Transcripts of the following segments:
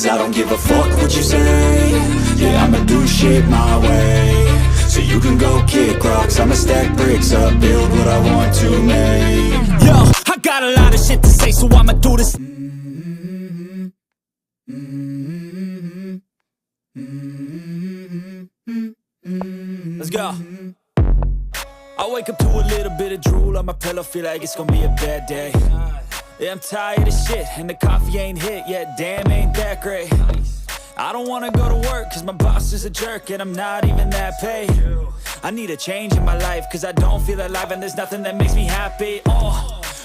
I don't give a fuck what you say. Yeah, I'ma do shit my way. So you can go kick rocks, I'ma stack bricks up, build what I want to make. Yo, I got a lot of shit to say, so I'ma do this. Let's go. I wake up to a little bit of drool on my pillow, feel like it's gonna be a bad day. Yeah, I'm tired of shit, and the coffee ain't hit yet, damn, ain't that great. I don't wanna go to work, cause my boss is a jerk, and I'm not even that paid. I need a change in my life, cause I don't feel alive, and there's nothing that makes me happy.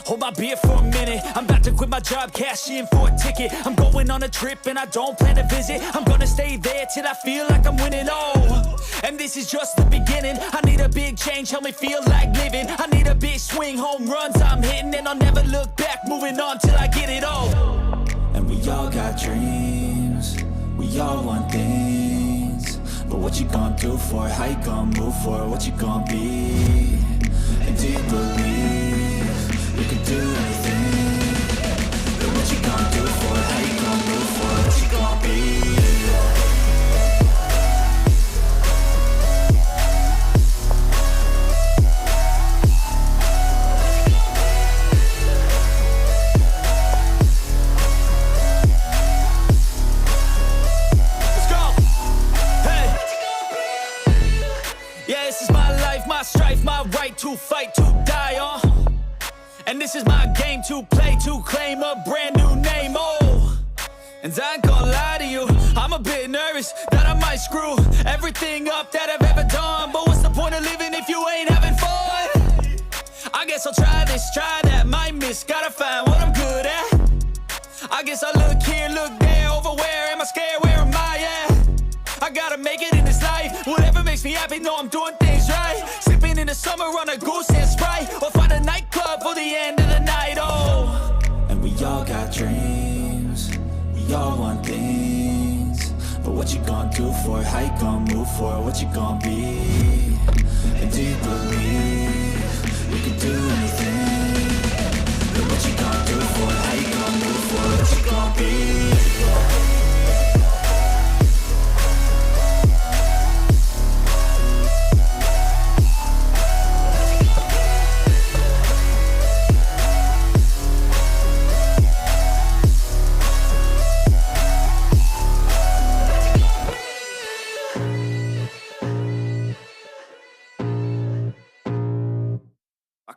Hold my beer for a minute, I'm about to quit my job, cash in for a ticket. I'm going on a trip and I don't plan to visit. I'm gonna stay there till I feel like I'm winning, and this is just the beginning. I need a big change, help me feel like living. I need a big swing, home runs I'm hitting, and I'll never look back, moving on till I get it all. And we all got dreams, we all want things, but what you gonna do for it? How you gonna move for it? What you gonna be? And do you believe you can do anything? But what you gonna do for it? How you gonna move for it? What you gonna be? Strife, my right to fight, to die on. And this is my game to play, to claim a brand new name, And I ain't gonna lie to you, I'm a bit nervous that I might screw everything up that I've ever done. But what's the point of living if you ain't having fun? I guess I'll try this, try that, might miss, gotta find what I'm good at. I guess I look here, look there, over where am I scared, where am I at? I gotta make it in this life, whatever makes me happy, know I'm doing things right. Sipping in the summer on a goose and Sprite, or find a nightclub for the end of the night, And we all got dreams, we all want things, but what you gonna do for it? How you gonna move for it? What you gonna be? And do you believe you can do anything? But what you gonna do for it? How you gonna move for it? What you gonna be?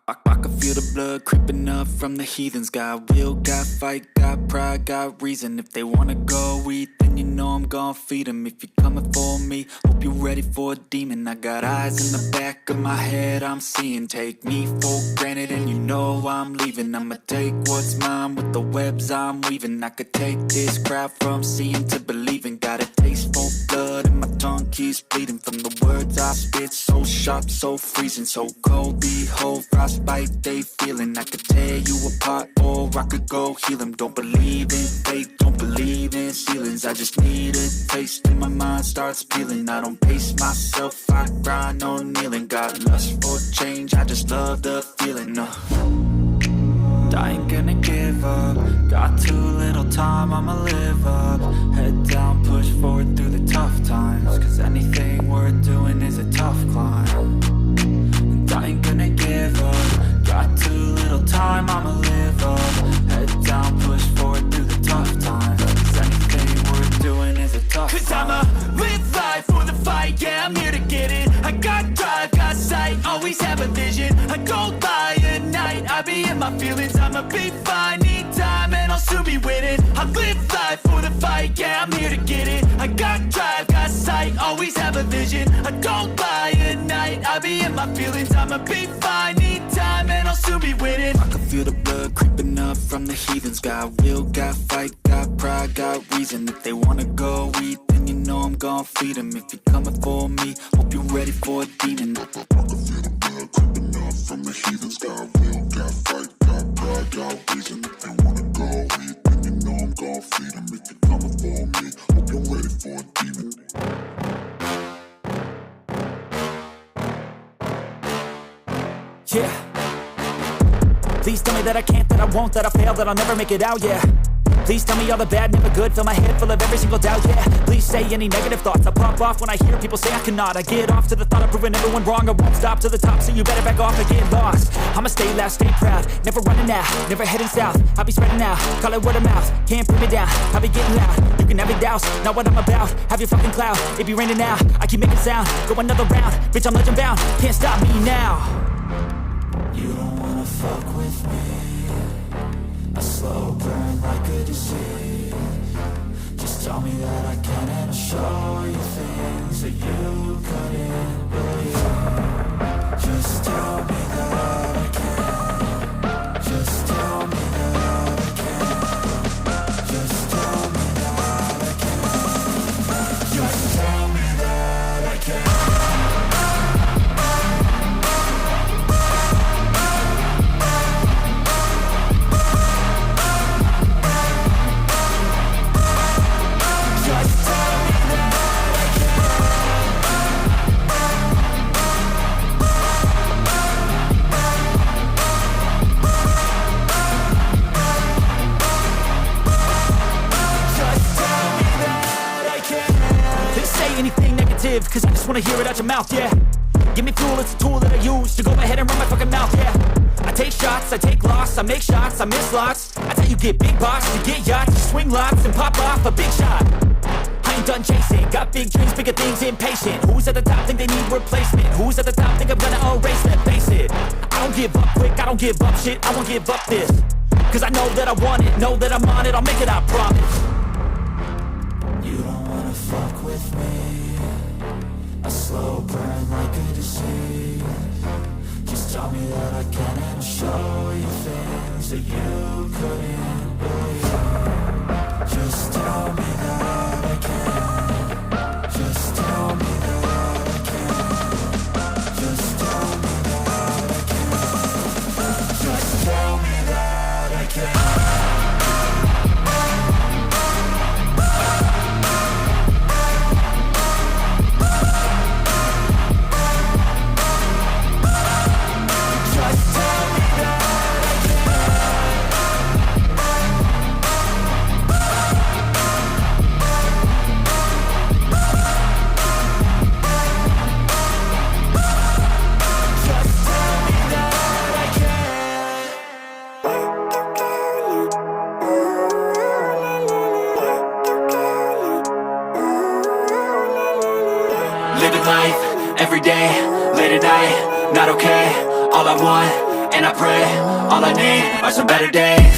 I can feel the blood creeping up from the heathens. Got will, got fight, got pride, got reason. If they wanna go eat, then you know I'm gonna feed them. If you're coming for me, hope you're ready for a demon. I got eyes in the back of my head, I'm seeing. Take me for granted and you know I'm leaving. I'ma take what's mine with the webs I'm weaving. I could take this crowd from seeing to believing. Got a taste for blood and my tongue keeps bleeding. From the words I spit, so sharp, so freezing. So cold, behold, frostbite they feeling. I could tear you apart or I could go heal them. Don't believe in fate, don't believe in ceilings. I just need a taste and my mind starts peeling. I don't pace myself, I grind on kneeling. Got lust for change, I just love the feeling. I ain't gonna give up. Got too little time, I'ma live up. Head down, push forward through the tough times. Cause anything worth doing is a tough climb. And I ain't gonna give up. Got too little time, I'ma live up. Head down, push forward through the tough times. Cause anything worth doing is a tough climb. Cause I'ma live life for the fight, yeah, I'm here to get it. I got drive, got sight, always have a vision. I don't lie at night, I be in my feelings. I'ma be fine, need time and I'll soon be winning. I live life for the fight, yeah, I'm here to get it. I got drive, got sight, always have a vision. I don't lie at night, I be in my feelings. I'ma be fine, need time and I'll soon be winning. I can feel the blood creeping up from the heathens. Got will, got fight, got pride, got reason. If they wanna go eat, then you know I'm gonna feed them. If you're coming for me, hope you're ready for a demon. I can feel the blood creeping up from the heathens. Got will, got fight, got pride, got reason. If they wanna go eat, then you know I'm gonna feed them. If you're coming for me, hope you're ready for a demon. Yeah. Please tell me that I can't, that I won't, that I fail, that I'll never make it out, yeah. Please tell me all the bad, never good. Fill my head full of every single doubt, yeah. Please say any negative thoughts. I pop off when I hear people say I cannot. I get off to the thought of proving everyone wrong. I won't stop to the top, so you better back off and get lost. I'ma stay loud, stay proud, never running out, never heading south. I'll be spreading out, call it word of mouth. Can't put me down, I'll be getting loud. You can have it douse, not what I'm about. Have your fucking cloud, it be raining now. I keep making sound, go another round. Bitch, I'm legend bound, can't stop me now. You don't wanna fuck with me. A slow burn like a disease. Just tell me that I can and I'll show you things that you couldn't believe. Just tell me that I can. Just tell me that I can. Just tell me that I can. Just tell me that I can. Anything negative, cause I just wanna hear it out your mouth, yeah. Give me fuel, it's a tool that I use to go ahead and run my fucking mouth, yeah. I take shots, I take loss, I make shots, I miss lots. That's how you get big box, you get yachts, you swing lots and pop off a big shot. I ain't done chasing, got big dreams, bigger things, impatient. Who's at the top think they need replacement? Who's at the top think I'm gonna erase them? Face it, I don't give up quick, I don't give up shit, I won't give up this. Cause I know that I want it, know that I'm on it, I'll make it, I promise. You don't wanna fuck with me. A slow burn like a disease. Just tell me that I can and I'll show you things that you couldn't believe. Just tell me that I can. Just tell me that I can. Just tell me that I can. Just tell me that I can. Living life, everyday, late at night, not okay. All I want, and I pray, all I need are some better days.